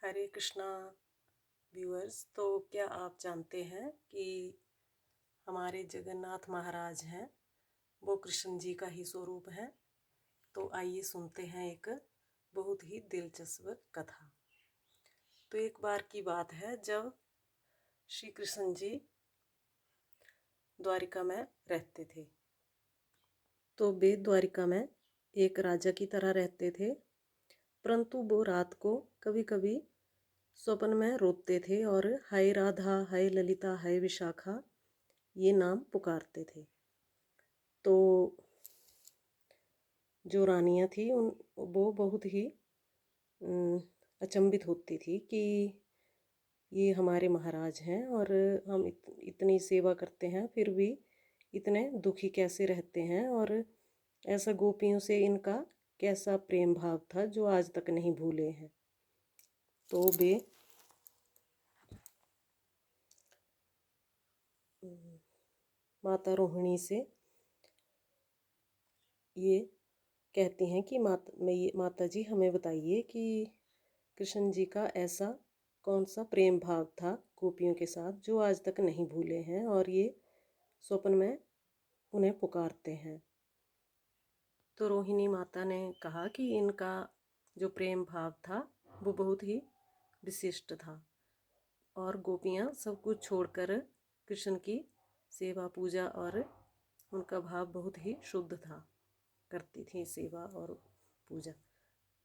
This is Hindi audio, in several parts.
हरे कृष्णा व्यूअर्स। तो क्या आप जानते हैं कि हमारे जगन्नाथ महाराज हैं वो कृष्ण जी का ही स्वरूप है। तो आइए सुनते हैं एक बहुत ही दिलचस्प कथा। तो एक बार की बात है जब श्री कृष्ण जी द्वारिका में रहते थे। तो वे द्वारिका में एक राजा की तरह रहते थे, परंतु वो रात को कभी कभी स्वप्न में रोते थे और हाय राधा, हाय ललिता, हाय विशाखा ये नाम पुकारते थे। तो जो रानियां थी उन वो बहुत ही अचंभित होती थी कि ये हमारे महाराज हैं और हम इतनी सेवा करते हैं फिर भी इतने दुखी कैसे रहते हैं, और ऐसा गोपियों से इनका कैसा प्रेम भाव था जो आज तक नहीं भूले हैं। तो वे माता रोहिणी से ये कहती हैं कि माता जी हमें बताइए कि कृष्ण जी का ऐसा कौन सा प्रेम भाव था गोपियों के साथ जो आज तक नहीं भूले हैं और ये स्वप्न में उन्हें पुकारते हैं। तो रोहिणी माता ने कहा कि इनका जो प्रेम भाव था वो बहुत ही विशिष्ट था और गोपियाँ सब कुछ छोड़कर कृष्ण की सेवा पूजा और उनका भाव बहुत ही शुद्ध था, करती थी सेवा और पूजा।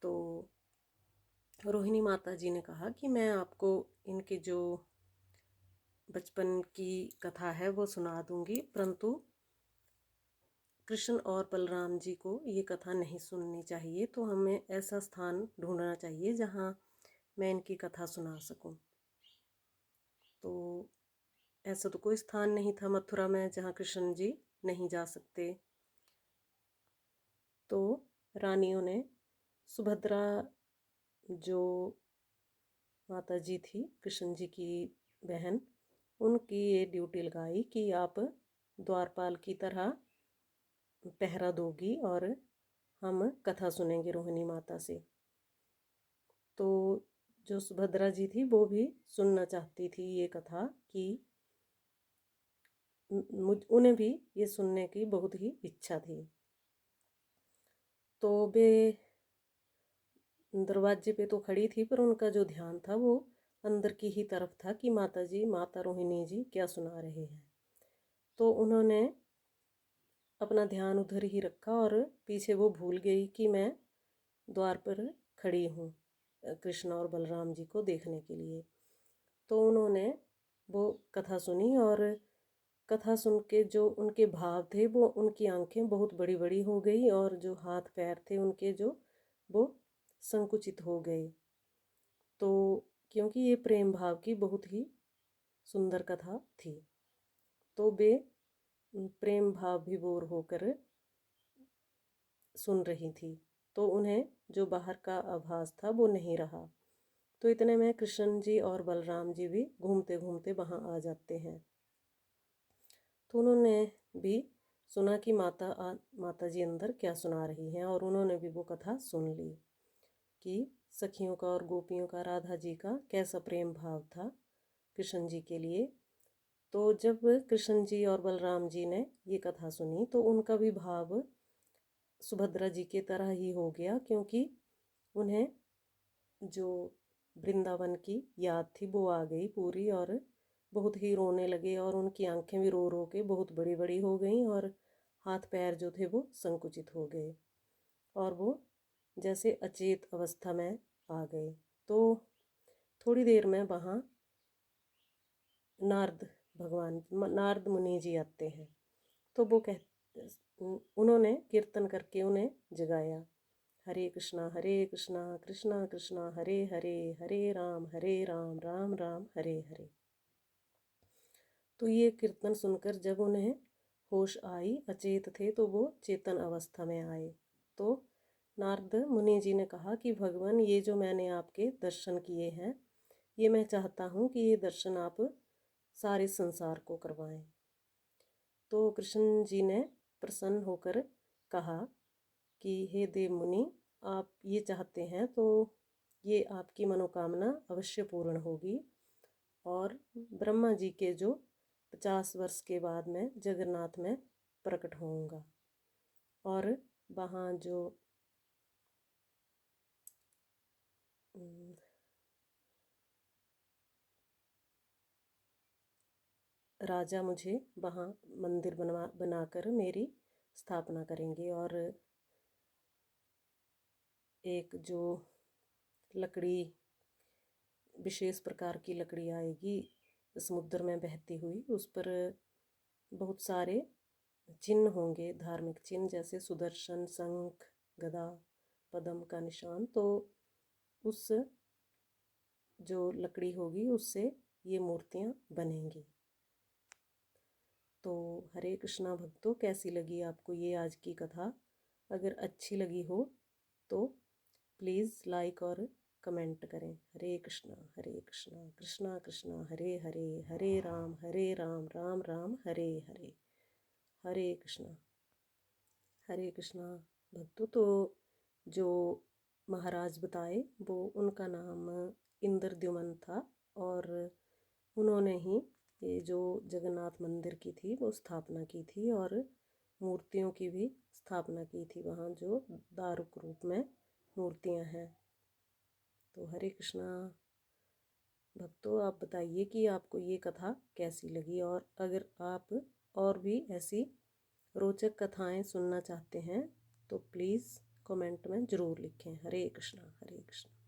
तो रोहिणी माता जी ने कहा कि मैं आपको इनके जो बचपन की कथा है वो सुना दूंगी, परंतु कृष्ण और बलराम जी को ये कथा नहीं सुननी चाहिए। तो हमें ऐसा स्थान ढूंढना चाहिए जहाँ मैं इनकी कथा सुना सकूं। तो ऐसा तो कोई स्थान नहीं था मथुरा में जहाँ कृष्ण जी नहीं जा सकते। तो रानियों ने सुभद्रा जो माता जी थी कृष्ण जी की बहन, उनकी ये ड्यूटी लगाई कि आप द्वारपाल की तरह पहरा दोगी और हम कथा सुनेंगे रोहिणी माता से। तो जो सुभद्रा जी थी वो भी सुनना चाहती थी ये कथा कि उन्हें भी ये सुनने की बहुत ही इच्छा थी। तो वे दरवाजे पे तो खड़ी थी पर उनका जो ध्यान था वो अंदर की ही तरफ था कि माता जी, माता रोहिणी जी क्या सुना रहे हैं। तो उन्होंने अपना ध्यान उधर ही रखा और पीछे वो भूल गई कि मैं द्वार पर खड़ी हूँ कृष्ण और बलराम जी को देखने के लिए। तो उन्होंने वो कथा सुनी और कथा सुन के जो उनके भाव थे वो उनकी आंखें बहुत बड़ी बड़ी हो गई और जो हाथ पैर थे उनके जो वो संकुचित हो गए। तो क्योंकि ये प्रेम भाव की बहुत ही सुंदर कथा थी तो वे प्रेम भाव विभोर होकर सुन रही थी। तो उन्हें जो बाहर का आभास था वो नहीं रहा। तो इतने में कृष्ण जी और बलराम जी भी घूमते घूमते वहाँ आ जाते हैं। तो उन्होंने भी सुना कि माता जी अंदर क्या सुना रही हैं और उन्होंने भी वो कथा सुन ली कि सखियों का और गोपियों का, राधा जी का कैसा प्रेम भाव था कृष्ण जी के लिए। तो जब कृष्ण जी और बलराम जी ने ये कथा सुनी तो उनका भी भाव सुभद्रा जी के तरह ही हो गया, क्योंकि उन्हें जो वृंदावन की याद थी वो आ गई पूरी और बहुत ही रोने लगे और उनकी आंखें भी रो रो के बहुत बड़ी बड़ी हो गईं और हाथ पैर जो थे वो संकुचित हो गए और वो जैसे अचेत अवस्था में आ गए। तो थोड़ी देर में वहाँ नारद मुनि जी आते हैं। तो वो उन्होंने कीर्तन करके उन्हें जगाया, हरे कृष्णा कृष्णा कृष्णा हरे हरे, हरे राम राम राम हरे हरे। तो ये कीर्तन सुनकर जब उन्हें होश आई, अचेत थे, तो वो चेतन अवस्था में आए। तो नारद मुनि जी ने कहा कि भगवान, ये जो मैंने आपके दर्शन किए हैं ये मैं चाहता हूँ कि ये दर्शन आप सारे संसार को करवाएं। तो कृष्ण जी ने प्रसन्न होकर कहा कि हे देव मुनि, आप ये चाहते हैं तो ये आपकी मनोकामना अवश्य पूर्ण होगी। और ब्रह्मा जी के जो 50 वर्ष के बाद मैं जगन्नाथ में प्रकट होऊंगा। और वहाँ जो राजा मुझे वहाँ मंदिर बनाकर मेरी स्थापना करेंगे। और एक जो लकड़ी, विशेष प्रकार की लकड़ी आएगी समुद्र में बहती हुई, उस पर बहुत सारे चिन्ह होंगे, धार्मिक चिन्ह, जैसे सुदर्शन, शंख, गदा, पद्म का निशान। तो उस जो लकड़ी होगी उससे ये मूर्तियाँ बनेंगी। तो हरे कृष्णा भक्तों, कैसी लगी आपको ये आज की कथा? अगर अच्छी लगी हो तो प्लीज़ लाइक और कमेंट करें। हरे कृष्णा कृष्णा कृष्णा हरे हरे, हरे राम राम राम हरे हरे। हरे कृष्णा भक्तों। तो जो महाराज बताए वो, उनका नाम इंद्रद्युमन था। और उन्होंने ही ये जो जगन्नाथ मंदिर की थी वो स्थापना की थी, और मूर्तियों की भी स्थापना की थी वहाँ, जो दारुक रूप में मूर्तियाँ हैं। तो हरे कृष्णा भक्तों, आप बताइए कि आपको ये कथा कैसी लगी। और अगर आप और भी ऐसी रोचक कथाएं सुनना चाहते हैं तो प्लीज़ कमेंट में ज़रूर लिखें। हरे कृष्णा।